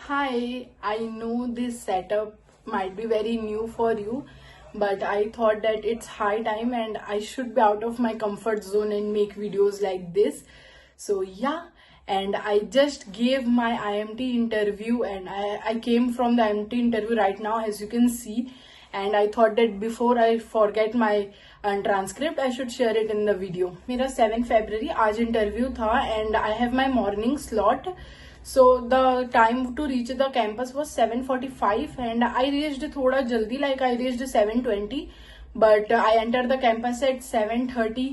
Hi, I know this setup might be very new for you, but I thought that it's high time and I should be out of my comfort zone and make videos like this. So, yeah, and I just gave my IMT interview and I came from the IMT interview right now, as you can see. And I thought that before I forget my transcript, I should share it in the video. मेरा 7 February आज interview था and I have my morning slot. So the time to reach the campus was 7:45 and I reached थोड़ा जल्दी, like I reached 7:20, but I entered the campus at 7:30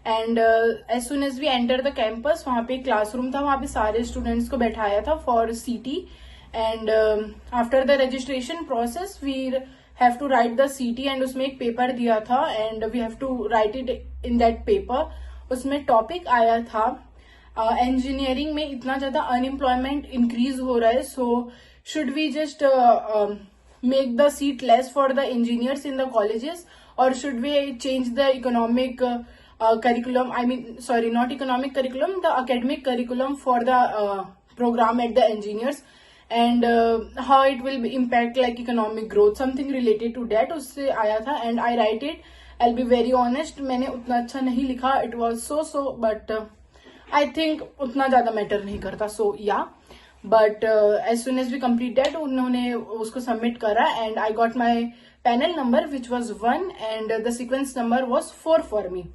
and as soon as we entered the campus, वहाँ पे classroom था, वहाँ पे सारे students को बैठाया था for CT and after the registration process we have to write the CT and उसमें एक पेपर दिया था and we have to write it in that paper. उसमें टॉपिक आया था इंजीनियरिंग में इतना ज्यादा अनएम्प्लॉयमेंट इंक्रीज हो रहा है, so should we just make the seat less for the engineers in the colleges और should we change the economic curriculum, I mean, sorry, not economic curriculum, the academic curriculum for the program at the engineers and how it will impact like economic growth, something related to that. उससे आया था and I write it. I'll be very honest, मैंने उतना अच्छा नहीं लिखा, it was so but I think उतना ज्यादा मैटर नहीं करता. So yeah, but as soon as we complete that, उन्होंने उसको सबमिट करा and I got my panel number which was 1 and the sequence number was 4 for me.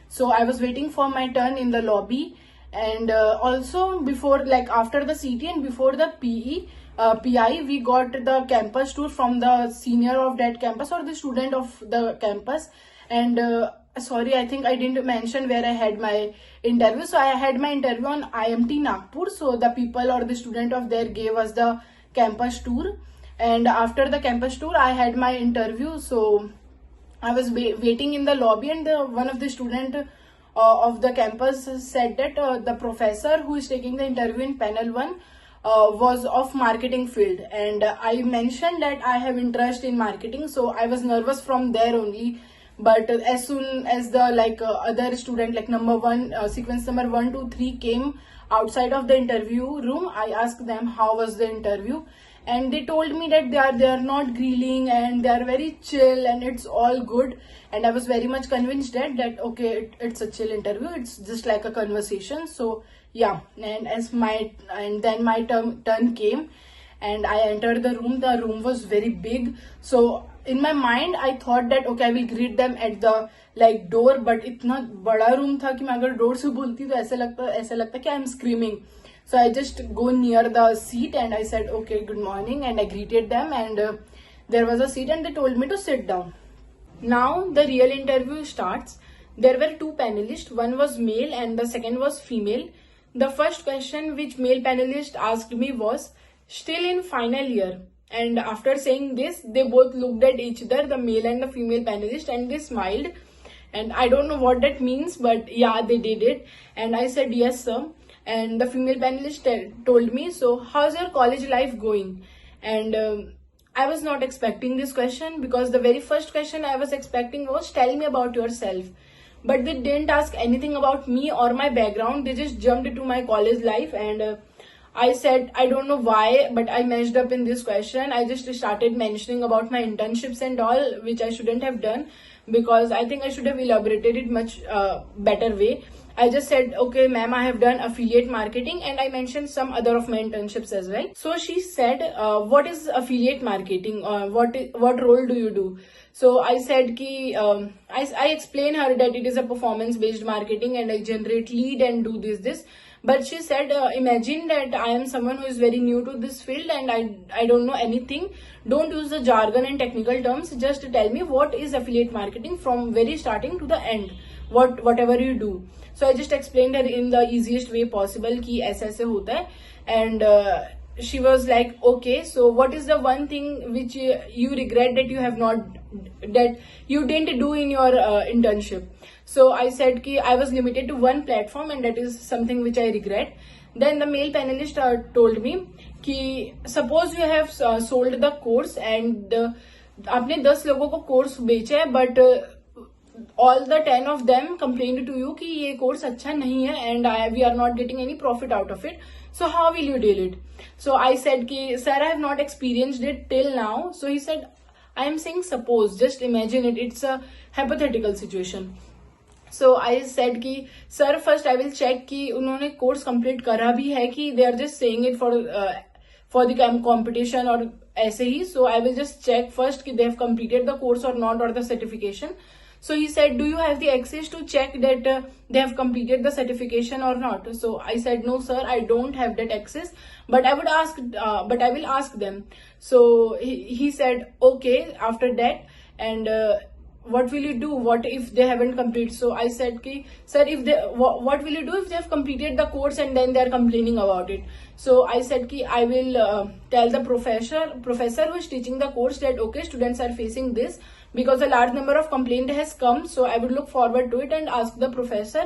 So I was waiting for my turn in the lobby and also before, like after the CT and before the PI, we got the campus tour from the senior of that campus or the student of the campus. And sorry, I think I didn't mention where I had my interview. So I had my interview on IMT Nagpur. So the people or the student of there gave us the campus tour. And after the campus tour, I had my interview. So I was waiting in the lobby and one of the student of the campus said that the professor who is taking the interview in panel 1 was of marketing field, and I mentioned that I have interest in marketing, so I was nervous from there only. But as soon as the other student, like number 1, sequence number 1, 2, 3 came outside of the interview room, I asked them how was the interview, and they told me that they are not grilling and they are very chill and it's all good. And I was very much convinced that okay, it's a chill interview, it's just like a conversation. So yeah, and then my turn came and I entered the room. The room was very big, so in my mind I thought that okay, I will greet them at the door, but इतना बड़ा room था कि मैं अगर door से बोलती तो ऐसा लगता कि I'm screaming. So I just go near the seat and I said okay, good morning, and I greeted them and there was a seat and they told me to sit down. Now the real interview starts. There were 2 panelists, one was male and the second was female. The first question which male panelist asked me was, still in final year? And after saying this, they both looked at each other, the male and the female panelist, and they smiled. And I don't know what that means, but yeah, they did it. And I said, yes, sir. And the female panelist told me, so how's your college life going? And I was not expecting this question, because the very first question I was expecting was, tell me about yourself. But they didn't ask anything about me or my background. They just jumped into my college life and I said, I don't know why, but I messed up in this question. I just started mentioning about my internships and all, which I shouldn't have done, because I think I should have elaborated it much better way. I just said, okay, ma'am, I have done affiliate marketing, and I mentioned some other of my internships as well. So she said, what is affiliate marketing? What role do you do? So I said ki, I explain her that it is a performance based marketing and I generate lead and do this. But she said, imagine that I am someone who is very new to this field and I don't know anything. Don't use the jargon and technical terms. Just tell me what is affiliate marketing from very starting to the end. Whatever you do. So I just explained her in the easiest way possible कि ऐसे ऐसे होता है. And she was like, okay, so what is the one thing which you regret that you didn't do in your internship? So I said कि I was limited to one platform and that is something which I regret. Then the male panelist told me कि suppose you have sold the course and आपने 10 लोगों को course बेचा है, but all the 10 of them complained to you कि ये course अच्छा नहीं है and we are not getting any profit out of it. So how will you deal it? So I said ki sir, I have not experienced it till now. So he said, I am saying suppose, just imagine it, it's a hypothetical situation. So I said कि sir, first I will check कि उन्होंने course complete करा भी है कि they are just saying it for the competition और ऐसे ही. So I will just check first कि they have completed the course or not, or the certification. So he said, do you have the access to check that they have completed the certification or not? So I said, no sir, I don't have that access, but I will ask them. So he said, okay, after that, and what will you do? What if they haven't completed? So I said, ki, sir, what will you do if they have completed the course and then they are complaining about it? So I said, ki, I will tell the professor who is teaching the course that okay, students are facing this because a large number of complaint has come. So I would look forward to it and ask the professor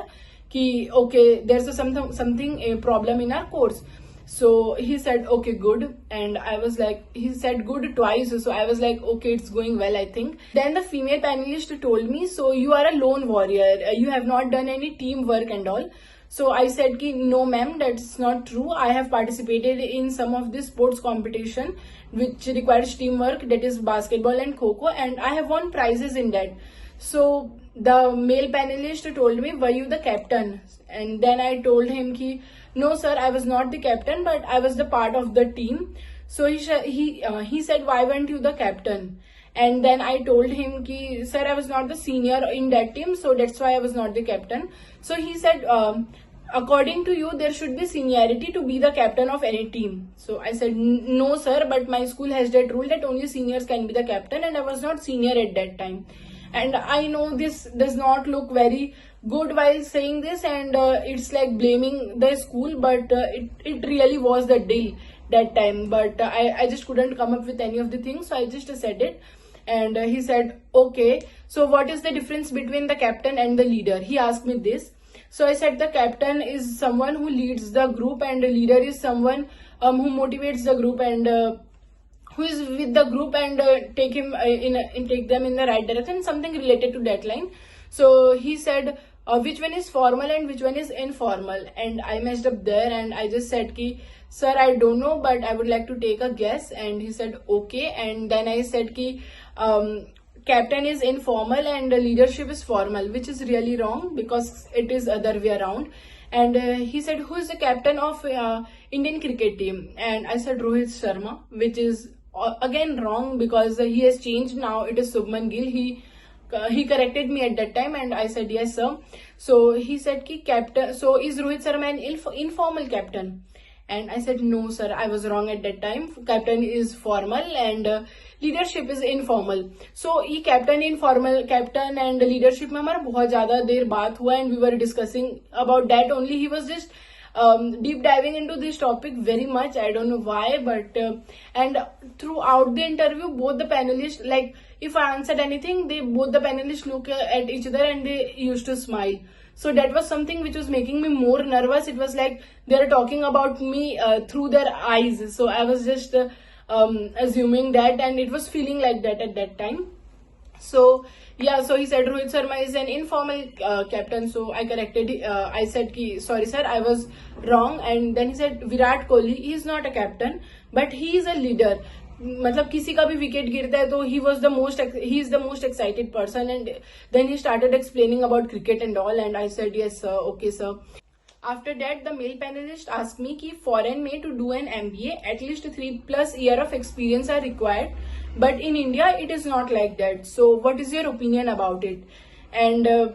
ki, okay, there's something a problem in our course. So he said, okay, good. And I was like, he said good twice. So I was like, okay, it's going well, I think. Then the female panelist told me, so you are a lone warrior. You have not done any teamwork and all. So I said, ki, no ma'am, that's not true. I have participated in some of this sports competition which requires teamwork, that is basketball and kho-kho, and I have won prizes in that. So the male panelist told me, were you the captain? And then I told him ki, no sir, I was not the captain, but I was the part of the team. So he said, why weren't you the captain? And then I told him ki, sir, I was not the senior in that team, so that's why I was not the captain. So he said, according to you, there should be seniority to be the captain of any team. So I said, no sir, but my school has that rule that only seniors can be the captain, and I was not senior at that time. And I know this does not look very good while saying this, and it's like blaming the school, but it really was the deal that time. But I just couldn't come up with any of the things, so I just said it. And he said, okay, so what is the difference between the captain and the leader? He asked me this. So I said, the captain is someone who leads the group, and the leader is someone who motivates the group and who is with the group and take them in the right direction, something related to that line. So he said, which one is formal and which one is informal? And I messed up there, and I just said ki, sir, I don't know, but I would like to take a guess. And he said, okay. And then I said ki, captain is informal and leadership is formal, which is really wrong because it is other way around. And he said, who is the captain of Indian cricket team? And I said, Rohit Sharma, which is again wrong because he has changed now. It is Shubman Gill. He corrected me at that time, and I said, yes sir. So he said ki, captain, so is Rohit Sharma an informal captain? And I said, no sir, I was wrong at that time. Captain is formal and leadership is informal. So ये captain and leadership में हमारा बहुत ज़्यादा देर बात हुआ, and we were discussing about that only. He was just deep diving into this topic very much. I don't know why, but and throughout the interview, both the panelists, like if I answered anything, both the panelists look at each other and they used to smile. So that was something which was making me more nervous. It was like they are talking about me through their eyes. So I was just assuming that, and it was feeling like that at that time. So yeah, so he said Rohit Sharma is an informal captain. So I corrected. I said ki, sorry sir, I was wrong. And then he said Virat Kohli, he is not a captain, but he is a leader. मतलब किसी का भी wicket गिरता है तो he is the most excited person. And then he started explaining about cricket and all, and I said, yes sir, okay sir. After that, the male panelist asked me कि foreign में to do an MBA at least 3+ years of experience are required, but in India it is not like that. So what is your opinion about it? And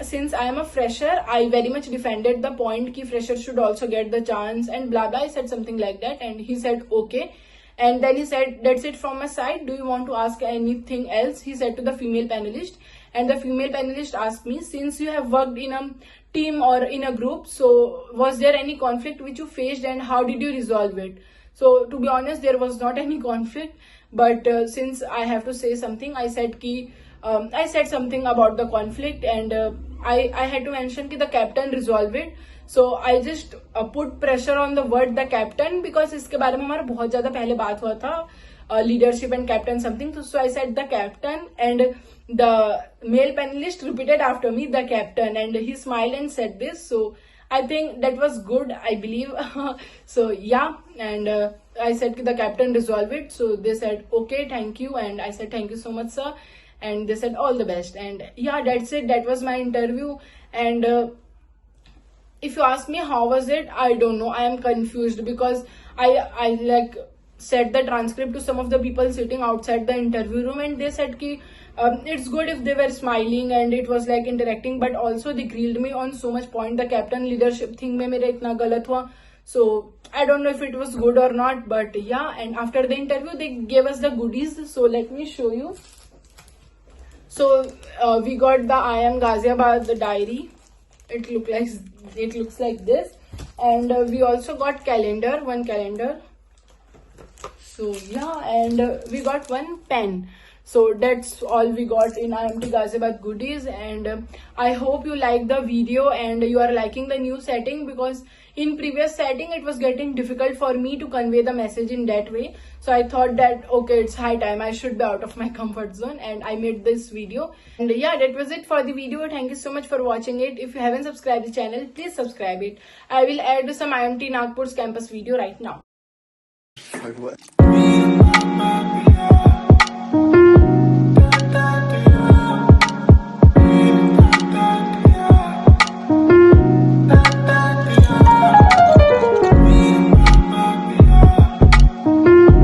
since I am a fresher, I very much defended the point कि freshers should also get the chance and blah blah. I said something like that, and he said okay. And then he said, that's it from my side. Do you want to ask anything else? He said to the female panelist. And the female panelist asked me, since you have worked in a team or in a group, so was there any conflict which you faced and how did you resolve it? So to be honest, there was not any conflict. But since I have to say something, I said something about the conflict, and I had to mention that the captain resolved it. So I just put pressure on the word the captain because इसके बारे में हमारा बहुत ज़्यादा पहले बात हुआ था, leadership and captain something. So I said the captain, and the male panelist repeated after me the captain, and he smiled and said this. So I think that was good, I believe. So yeah, and I said to the captain, resolve it. So they said, okay, thank you. And I said, thank you so much, sir. And they said, all the best. And yeah, that's it. That was my interview. And if you ask me how was it, I don't know. I am confused because I like said the transcript to some of the people sitting outside the interview room, and they said ki it's good if they were smiling and it was like interacting, but also they grilled me on so much point. The captain leadership thing mein mera itna galat hua. So I don't know if it was good or not, but yeah. And after the interview, they gave us the goodies. So let me show you. So we got the I Am Ghaziabad the diary. It looks like this, and we also got one calendar. So yeah, and we got one pen. So that's all we got in IMT Ghaziabad goodies. And I hope you like the video and you are liking the new setting, because in previous setting it was getting difficult for me to convey the message in that way. So I thought that okay, it's high time, I should be out of my comfort zone, and I made this video. And yeah, that was it for the video. Thank you so much for watching it. If you haven't subscribed the channel, please subscribe it. I will add some IMT Nagpur's campus video right now.